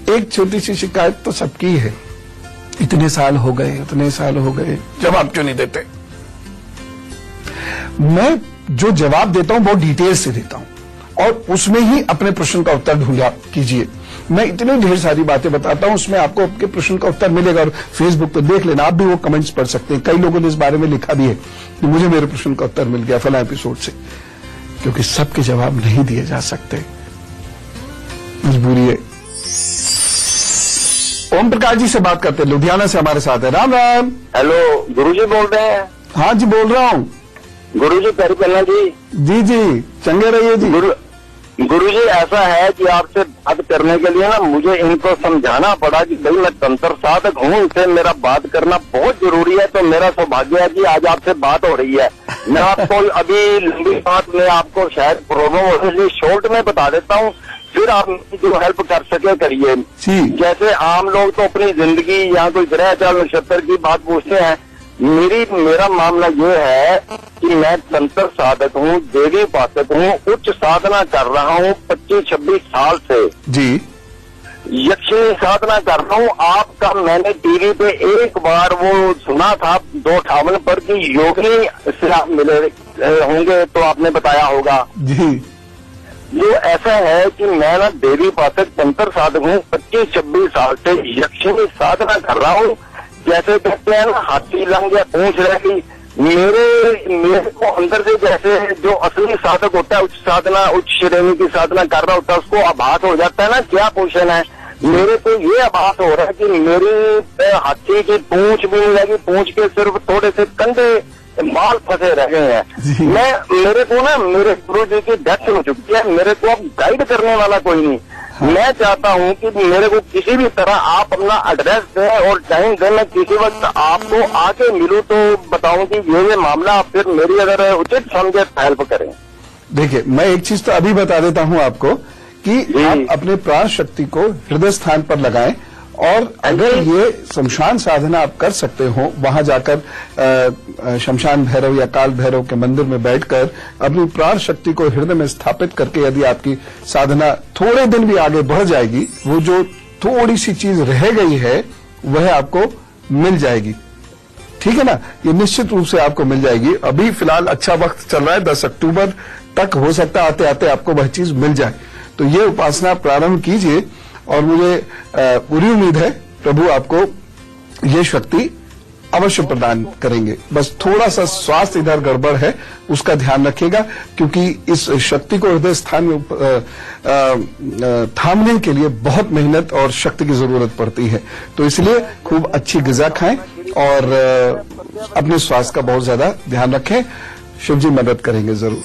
A: एक छोटी सी शिकायत तो सबकी है, इतने साल हो गए, जवाब क्यों नहीं देते? मैं जो जवाब देता हूं बहुत डिटेल से देता हूं, और उसमें ही अपने प्रश्न का उत्तर ढूंढा कीजिए। मैं इतनी ढेर सारी बातें बताता हूं, उसमें आपको आपके प्रश्न का उत्तर मिलेगा, और फेसबुक पर देख लेना, आप भी वो कमेंट्स पढ़ सकते हैं। कई लोगों ने इस बारे में लिखा भी है कि मुझे मेरे प्रश्न का उत्तर मिल गया फला एपिसोड से, क्योंकि सबके जवाब नहीं दिए जा सकते, मजबूरी है। ओम प्रकाश जी से बात करते हैं, लुधियाना से हमारे साथ है। राम राम।
C: हेलो, गुरुजी बोल रहे हैं?
A: हाँ जी, बोल रहा हूँ।
C: गुरुजी परिपन्ना जी।
A: जी, चंगे रहिए जी।
C: गुरुजी, ऐसा है कि आपसे बात करने के लिए ना मुझे इनको समझाना पड़ा कि भाई मैं तंत्र साधक हूँ, इसे मेरा बात करना बहुत जरूरी है। तो मेरा सौभाग्य है कि आज आपसे बात हो रही है। मैं आपको अभी लंबी बात में आपको शायद प्रॉब्लम हो रही है, शॉर्ट में बता देता हूँ, फिर आप जो हेल्प कर सके करिए। जैसे आम लोग तो अपनी जिंदगी या कोई ग्रह चाल नक्षत्र की बात पूछते हैं, मेरा मामला ये है कि मैं तंत्र साधक हूँ, देवी उपासक हूँ, उच्च साधना कर रहा हूँ 25-26 साल से जी। यक्षिणी साधना कर रहा हूँ। आपका मैंने टीवी पे एक बार वो सुना था 258 पर कि योगिनी से आप मिले होंगे, तो आपने बताया होगा जी। जो ऐसा है कि मैं ना देवी उपासक तंत्र साधक हूँ, 25-26 साल से यक्षिणी साधना कर रहा हूँ। जैसे कहते हैं ना, हाथी लंग या पूंछ रह गई, मेरे को अंदर से जैसे जो असली साधक होता है, उच्च श्रेणी की साधना कर रहा होता है, उसको आभास हो जाता है ना क्या पोषण है। मेरे को ये आभास हो रहा है कि मेरी हाथी की पूंछ भी नहीं लगी, पूंछ के सिर्फ थोड़े से कंधे बाल फंसे रह गए हैं। मेरे को ना मेरे गुरु जी की डेथ हो चुकी है, मेरे को अब गाइड करने वाला कोई नहीं। मैं चाहता हूँ कि मेरे को किसी भी तरह आप अपना एड्रेस दें और टाइम दें, मैं किसी वक्त आपको आके मिलूं तो बताऊं कि ये मामला, फिर मेरी अगर उचित समझे हेल्प करें।
A: देखिए, मैं एक चीज तो अभी बता देता हूँ आपको कि आप अपने प्राण शक्ति को हृदय स्थान पर लगाएं, और अगर ये शमशान साधना आप कर सकते हो, वहां जाकर शमशान भैरव या काल भैरव के मंदिर में बैठकर अपनी प्राण शक्ति को हृदय में स्थापित करके यदि आपकी साधना थोड़े दिन भी आगे बढ़ जाएगी, वो जो थोड़ी सी चीज रह गई है वह आपको मिल जाएगी। ठीक है ना, ये निश्चित रूप से आपको मिल जाएगी। अभी फिलहाल अच्छा वक्त चल रहा है, 10 अक्टूबर तक हो सकता है आते आते आपको वह चीज मिल जाए। तो ये उपासना प्रारंभ कीजिए, और मुझे पूरी उम्मीद है प्रभु आपको ये शक्ति अवश्य प्रदान करेंगे। बस थोड़ा सा स्वास्थ्य इधर गड़बड़ है, उसका ध्यान रखिएगा, क्योंकि इस शक्ति को हृदय स्थान में थामने के लिए बहुत मेहनत और शक्ति की जरूरत पड़ती है। तो इसलिए खूब अच्छी ग़िज़ा खाएं और अपने स्वास्थ्य का बहुत ज्यादा ध्यान रखें। शिव जी मदद करेंगे जरूर।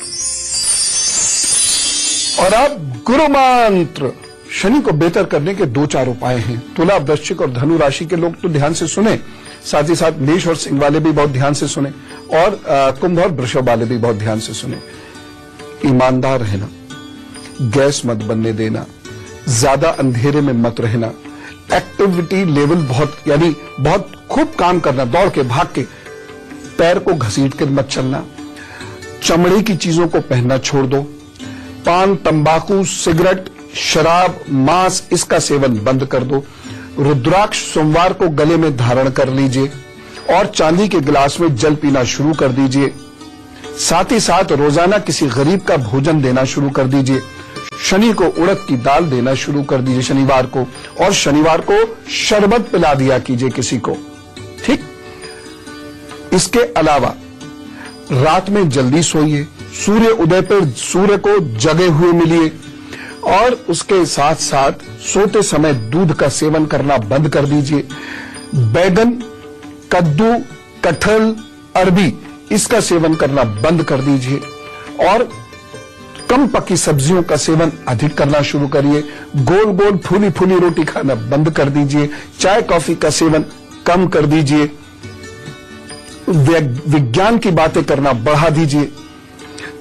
A: और अब गुरु मंत्र। शनि को बेहतर करने के 2-4 उपाय हैं। तुला, वृश्चिक और धनु राशि के लोग तो ध्यान से सुने, साथ ही साथ मेष और सिंह वाले भी बहुत ध्यान से सुने, और कुंभ और वृषभ वाले भी बहुत ध्यान से सुने। ईमानदार रहना, गैस मत बनने देना, ज्यादा अंधेरे में मत रहना, एक्टिविटी लेवल बहुत खूब काम करना, दौड़ के भाग के, पैर को घसीट कर मत चलना, चमड़े की चीजों को पहनना छोड़ दो, पान, तंबाकू, सिगरेट, शराब, मांस, इसका सेवन बंद कर दो, रुद्राक्ष सोमवार को गले में धारण कर लीजिए, और चांदी के गिलास में जल पीना शुरू कर दीजिए। साथ ही साथ रोजाना किसी गरीब का भोजन देना शुरू कर दीजिए। शनि को उड़द की दाल देना शुरू कर दीजिए शनिवार को, और शनिवार को शरबत पिला दिया कीजिए किसी को, ठीक। इसके अलावा रात में जल्दी सोइए, सूर्य उदय पर सूर्य को जगे हुए मिलिए, और उसके साथ साथ सोते समय दूध का सेवन करना बंद कर दीजिए। बैगन, कद्दू, कटहल, अरबी इसका सेवन करना बंद कर दीजिए, और कम पकी सब्जियों का सेवन अधिक करना शुरू करिए। गोल गोल फूली फूली रोटी खाना बंद कर दीजिए। चाय कॉफी का सेवन कम कर दीजिए। विज्ञान की बातें करना बढ़ा दीजिए।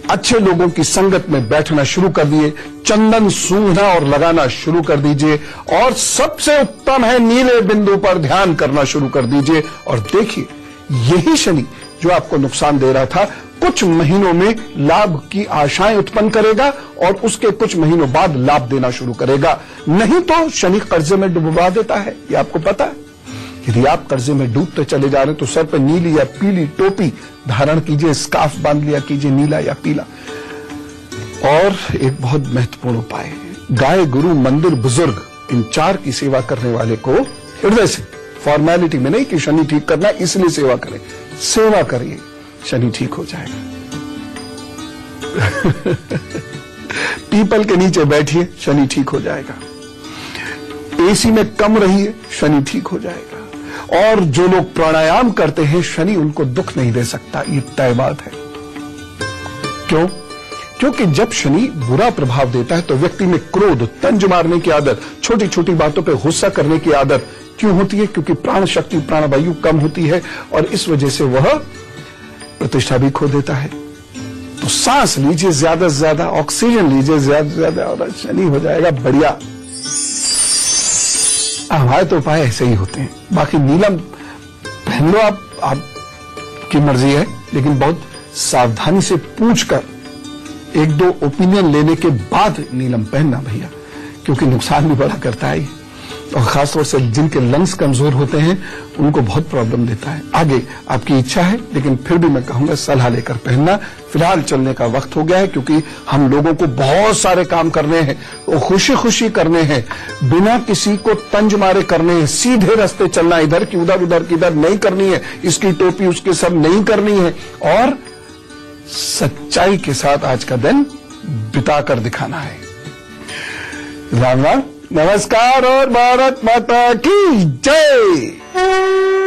A: अच्छे लोगों की संगत में बैठना शुरू कर दिए। चंदन सूंघना और लगाना शुरू कर दीजिए, और सबसे उत्तम है नीले बिंदु पर ध्यान करना शुरू कर दीजिए। और देखिए, यही शनि जो आपको नुकसान दे रहा था कुछ महीनों में लाभ की आशाएं उत्पन्न करेगा, और उसके कुछ महीनों बाद लाभ देना शुरू करेगा। नहीं तो शनि कर्जे में डुबवा देता है, ये आपको पता है। यदि आप कर्जे में डूबते चले जा रहे हैं तो सर पर नीली या पीली टोपी धारण कीजिए, स्कार्फ बांध लिया कीजिए नीला या पीला। और एक बहुत महत्वपूर्ण उपाय है, गाय, गुरु, मंदिर, बुजुर्ग, इन चार की सेवा करने वाले को हृदय से, फॉर्मेलिटी में नहीं कि शनि ठीक करना इसलिए सेवा करें, सेवा करिए, शनि ठीक हो जाएगा। पीपल के नीचे बैठिए, शनि ठीक हो जाएगा। एसी में कम रहिए, शनि ठीक हो जाएगा। और जो लोग प्राणायाम करते हैं, शनि उनको दुख नहीं दे सकता, ये तय बात है। क्यों? क्योंकि जब शनि बुरा प्रभाव देता है तो व्यक्ति में क्रोध, तंज मारने की आदत, छोटी छोटी बातों पे गुस्सा करने की आदत क्यों होती है? क्योंकि प्राण शक्ति, प्राणवायु कम होती है, और इस वजह से वह प्रतिष्ठा भी खो देता है। तो सांस लीजिए ज्यादा से ज्यादा, ऑक्सीजन लीजिए ज्यादा से ज्यादा, और शनि हो जाएगा बढ़िया। हमारे तो उपाय ऐसे ही होते हैं। बाकी नीलम पहन लो, आपकी मर्जी है, लेकिन बहुत सावधानी से पूछकर एक दो ओपिनियन लेने के बाद नीलम पहनना भैया, क्योंकि नुकसान भी बड़ा करता है, और खासतौर से जिनके लंग्स कमजोर होते हैं उनको बहुत प्रॉब्लम देता है। आगे आपकी इच्छा है, लेकिन फिर भी मैं कहूंगा सलाह लेकर पहनना। फिलहाल चलने का वक्त हो गया है, क्योंकि हम लोगों को बहुत सारे काम करने हैं, वो खुशी खुशी करने हैं, बिना किसी को तंज मारे करने हैं। सीधे रास्ते चलना, इधर की उधर, उधर की इधर नहीं करनी है, इसकी टोपी उसके सब नहीं करनी है, और सच्चाई के साथ आज का दिन बिताकर दिखाना है। राम राम, नमस्कार, और भारत माता की जय।